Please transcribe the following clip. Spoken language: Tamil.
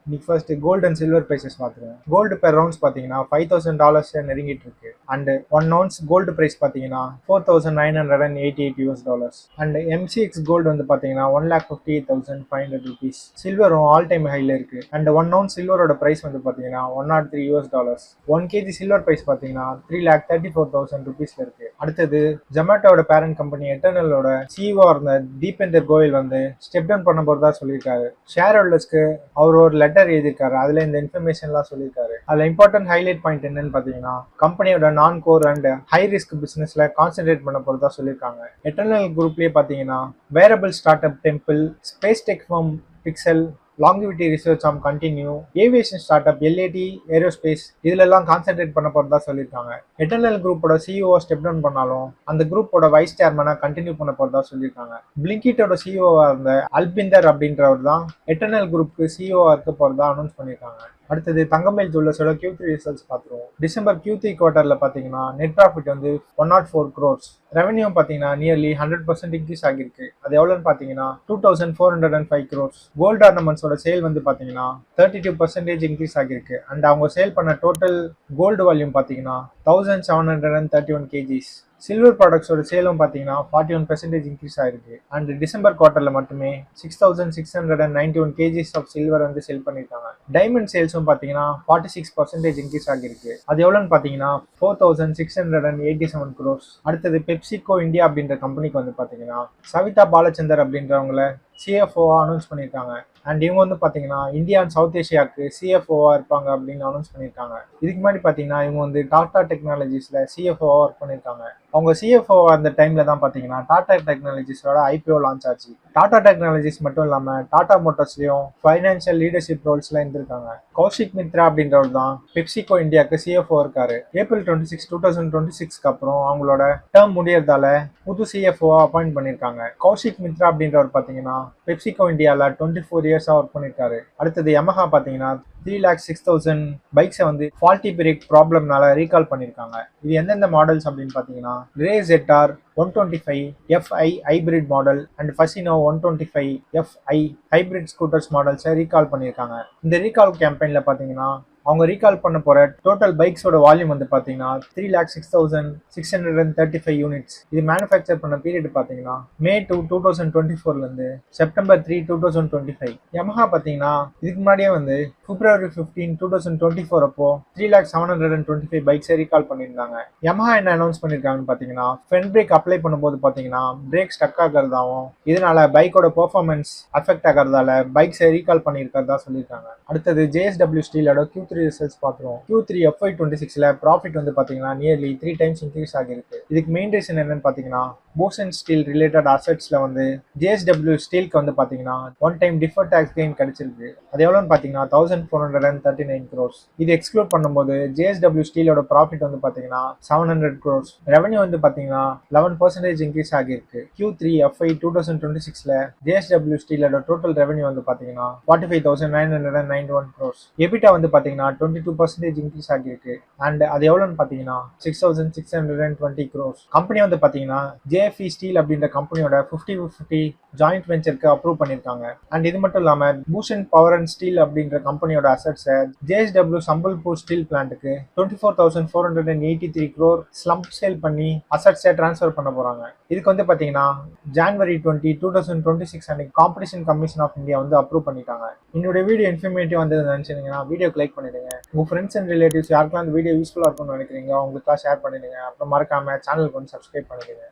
இன்னைக்கு first gold and silver prices பார்த்துருவோம். கோல்டு பெர் ரவுண்ட்ஸ் பார்த்தீங்கன்னா $5,000 நெருங்கிட்டு இருக்கு. அண்ட் 1 ounce கோல்டு பிரைஸ் பார்த்தீங்கன்னா $4,988. அண்ட் MCX கோல்டு வந்து பார்த்தீங்கன்னா $1,58,500. சில்வரும் ஆல் டைம் ஹைல இருக்கு. அண்ட் 1 ounce சில்வரோட பிரைஸ் வந்து பார்த்தீங்கன்னா $103. 1 kg சில்வர் பிரைஸ் பார்த்தீங்கன்னா $3,34,000 இருக்கு. அடுத்தது ஜொமேட்டோட பேரண்ட் கம்பெனி எட்டர்னலோட CEO இருந்த தீபேந்தர் கோயல் வந்து ஸ்டெப் டவுன் பண்ண போறதா சொல்லியிருக்காரு. ஷேர் ஹோல்டர்ஸ்க்கு அவர் ஒரு லெட்டர் எழுதியிருக்காரு. அதுல இந்த இன்ஃபர்மேஷன்லாம் சொல்லியிருக்காரு. அதுல இம்பார்ட்டன்ட் ஹைலைட் பாயிண்ட் என்னன்னு பாத்தீங்கன்னா கம்பெனியோட நான் கோர் அண்ட் ஹை ரிஸ்க் பிசினஸ்ல கான்சென்ட்ரேட் பண்ண போறதா சொல்லியிருக்காங்க. எட்டர்னல் குரூப்லயே பாத்தீங்கன்னா wearable start up Temple, space tech firm Pixxel, longevity research arm Continue, aviation start up LAT aerospace இதுலெல்லாம் கான்சென்ட்ரேட் பண்ண போறதா சொல்லியிருக்காங்க. எட்டர்னல் குரூப்போட CEO ஸ்டெப் டவுன் பண்ணாலும் அந்த குரூப்போட வைஸ் சேர்மனா கண்டினியூ பண்ண போறதா சொல்லியிருக்காங்க. பிளிங்கிட்டோட CEO இருந்த அல்பிந்தர் அப்படின்றவர் தான் எட்டர்னல் குரூப்புக்கு CEO இருக்க போறதா அனௌன்ஸ் பண்ணியிருக்காங்க. அடுத்தது தங்கமேல் ஜுவல்லர்ஸோட Q3 ரிசல்ட்ஸ் பார்த்துருவோம். டிசம்பர் Q3 குவார்டர்ல பாத்தீங்கன்னா நெட் ப்ராஃபிட் வந்து 104 crores, ரெவன்யூ பாத்தீங்கன்னா நியர்லி 100% இன்க்ரீஸ் ஆகிருக்கு. அது எவ்வளவுன்னு பாத்தீங்கன்னா 2,405 crores. கோல்டு ஆர்னமெண்ட்ஸோட சேல் வந்து பாத்தீங்கன்னா 32% இன்க்ரீஸ் ஆகிருக்கு. அண்ட் அவங்க சேல் பண்ண டோட்டல் கோல்டு வால்யூம் பாத்தீங்கன்னா 1,731 kgs. சில்வர் ப்ராடக்ட்ஸோட சேலும் பார்த்தீங்கன்னா 41% இன்க்ரீஸ் ஆயிருக்கு. அண்ட் டிசம்பர் குவார்ட்டர்ல மட்டுமே 6,691 kgs ஆஃப் சில்வர் வந்து சேல் பண்ணியிருக்காங்க. டைமண்ட் சேல்ஸும் பார்த்தீங்கன்னா 46% இன்க்ரீஸ் ஆகிருக்கு. அது எவ்வளோன்னு பார்த்தீங்கன்னா 4,687 crores. அடுத்தது பெப்சிகோ இந்தியா அப்படின்ற கம்பெனிக்கு வந்து பார்த்தீங்கன்னா சவிதா பாலச்சந்தர் அப்படின்றவங்கள CFO அனௌன்ஸ் பண்ணியிருக்காங்க. அண்ட் இவங்க வந்து பார்த்தீங்கன்னா இந்தியா அண்ட் சவுத் ஏஷியாவுக்கு CFO இருப்பாங்க அப்படின்னு அனௌன்ஸ் பண்ணியிருக்காங்க. இதுக்கு முன்னாடி பார்த்தீங்கன்னா இவங்க வந்து டாடா டெக்னாலஜிஸ்ல CFO ஒர்க் பண்ணியிருக்காங்க. அவங்க CFO அந்த டைம்ல தான் பார்த்தீங்கன்னா டாடா டெக்னாலஜிஸோட IPO லான்ச் ஆச்சு. டாடா டெக்னாலஜிஸ் மட்டும் இல்லாமல் டாடா மோட்டார்ஸ்லயும் ஃபைனான்சியல் லீடர்ஷிப் ரோல்ஸ்ல இருந்திருக்காங்க. கௌஷிக் மித்ரா அப்படின்றவர் தான் பெப்சிகோ இந்தியாவுக்கு CFO இருக்காரு. April 26, 2026க்கு அப்புறம் அவங்களோட டேர்ம் முடியறதால புது CFO அப்பாயிண்ட் பண்ணியிருக்காங்க. கௌஷிக் மித்ரா அப்படின்றவர் பார்த்தீங்கன்னா பெப்சிகோ இந்தியாவில் 24 இயர்ஸா ஒர்க் பண்ணியிருக்காரு. அடுத்தது யமஹா பார்த்தீங்கன்னா 3,06,000 பைக்ஸை வந்து ஃபால்ட்டி பிரேக் ப்ராப்ளம்னால ரீகால் பண்ணியிருக்காங்க. இது எந்தெந்த மாடல்ஸ் அப்படின்னு பார்த்தீங்கன்னா Ray ZR 125 FI hybrid model and Fascino 125 FI hybrid scooters மாடல்ஸை ரீகால் பண்ணியிருக்காங்க. இந்த ரீகால் கேம்பெயின்ல பார்த்தீங்கன்னா அவங்க ரீகால் பண்ண போற டோட்டல் பைக்ஸோட வால்யூம் வந்து பாத்தீங்கன்னா 3,06,635 யூனிட்ஸ். இது மேனுஃபேக்சர் பண்ண பீரியட் பாத்தீங்கன்னா May 2, 2024ல இருந்து September 3, 2025. யமஹா பாத்தீங்கன்னா இதுக்கு முன்னாடியே வந்து February 15, 2024 அப்போ 3,725 பைக்ஸை ரீகால் பண்ணியிருந்தாங்க. யமஹா என்ன அனௌன்ஸ் பண்ணிருக்காங்கன்னு பாத்தீங்கன்னா ஃப்ரண்ட் பிரேக் அப்ளை பண்ணும்போது பாத்தீங்கன்னா பிரேக் ஸ்டக் ஆகிறதாவும் இதனால பைக்கோட பெர்ஃபார்மன்ஸ் அஃபெக்ட் ஆகிறதால பைக்ஸை ரீகால் பண்ணியிருக்கிறதா சொல்லியிருக்காங்க. அடுத்தது JSW ஸ்டீலோட Q3 ரிசல்ட்ஸ் பார்த்துருவோம். Q3 FY26ல ப்ராஃபிட் வந்து பாத்தீங்கன்னா நியர்லி 3 times இன்க்ரீஸ் ஆகிருக்கு. இதுக்கு மெயின் ரீசன் என்னன்னு பாத்தீங்கன்னா போசன் ஸ்டீல் ரிலேட்டட் அசெட்ஸ்ல வந்து JSW ஸ்டீலுக்கு வந்து பாத்தீங்கன்னா 1 time டிஃபர்ட் டாக்ஸ் கெயின் கிடைச்சிருக்கு. அது எவ்வளவுன்னு பாத்தீங்கன்னா 1,439 crores. இது எக்ஸ்க்ளூட் பண்ணும்போது JSW ஸ்டீலோட ப்ராஃபிட் வந்து பாத்தீங்கன்னா 700 crores. ரெவன்யூ வந்து பாத்தீங்கன்னா 11% இன்க்ரீஸ் ஆகிருக்கு. Q3 FY 2026ல JSW ஸ்டீலோட டோட்டல் ரெவன்யூ வந்து பாத்தீங்கன்னா 45,991 crores. EBITDA வந்து பாத்தீங்கன்னா 22% இன்க்ரீஸ் ஆகிருக்கு. அண்ட் அது எவ்வளவுன்னு பாத்தீங்கன்னா 6,620 crores. கம்பெனி வந்து பாத்தீங்கன்னா JFE ஸ்டீல் அப்படின்ற கம்பெனியோட 50-50 ஜாயிண்ட் வெஞ்சருக்கு அப்ரூவ் பண்ணிருக்காங்க. அண்ட் இது மட்டும் இல்லாம பூஷன் பவர் அண்ட் ஸ்டீல் அப்படின்ற கம்பெனியோட அசெட்ஸை JSW சம்பல்பூர் ஸ்டீல் பிளான்ட்டுக்கு 24,483 crore ஸ்லம்ப் சேல் பண்ணி அசெட்ஸை டிரான்ஸ்ஃபர் பண்ண போறாங்க. இதுக்கு வந்து பாத்தீங்கன்னா January 20, 2026 அன்னைக்கு காம்படிஷன் கமிஷன் ஆஃப் இந்தியா வந்து அப்ரூவ் பண்ணிட்டாங்க. என்னோட வீடியோ இன்ஃபர்மேட்டிவ் வந்து நினைச்சீங்கன்னா வீடியோக்கு லைக் பண்ணிடுங்க. உங்க ஃப்ரெண்ட்ஸ் அண்ட் ரிலேட்டிவ்ஸ் யாருக்கெல்லாம் இந்த வீடியோ யூஸ்ஃபுல்லா இருக்கும்னு நினைக்கிறீங்க அவங்களுக்குலாம் ஷேர் பண்ணிடுங்க. அப்புறம் மறக்காம சேனலுக்கு வந்து சப்ஸ்கிரைப் பண்ணிடுங்க.